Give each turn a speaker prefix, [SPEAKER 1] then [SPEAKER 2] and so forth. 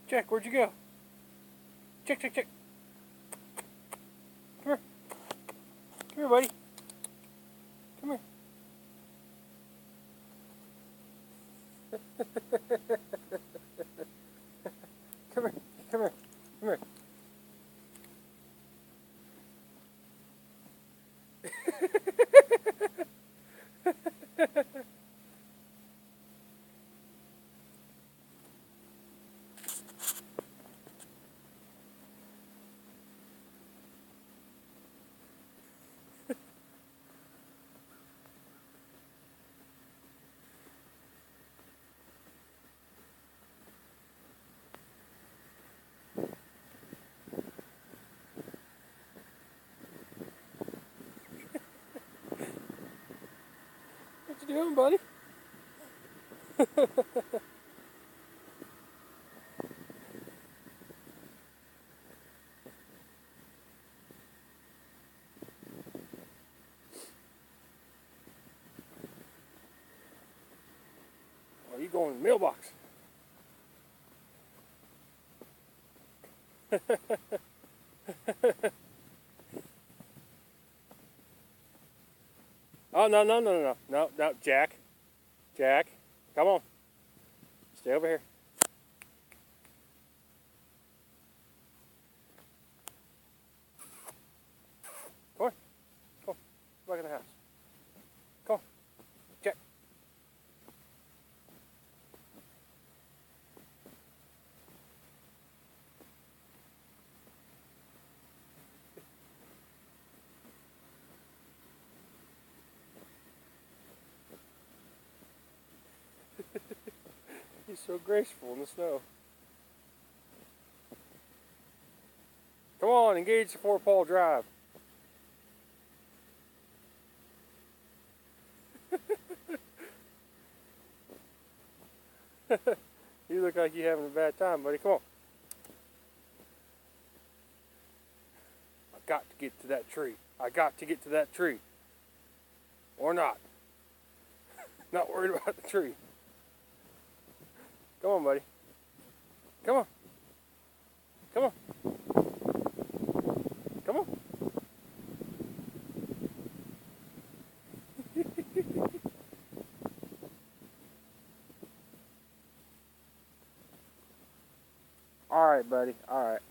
[SPEAKER 1] Jack, where'd you go? Check, check, check. Come here. Come here, buddy. Come here. Come here. Come here. Come here. What you doing, buddy? Oh, you going in the mailbox? Oh, no, no, no, no, no, no, no, Jack. Jack, come on. Stay over here. Come on. Come on. Back in the house. Come on. Jack. He's so graceful in the snow. Come on, engage the four-pole drive. You look like you're having a bad time, buddy. Come on. I got to get to that tree. I got to get to that tree. Or not. Not worried about the tree. Come on, buddy. Come on. Come on. Come on. All right, buddy. All right.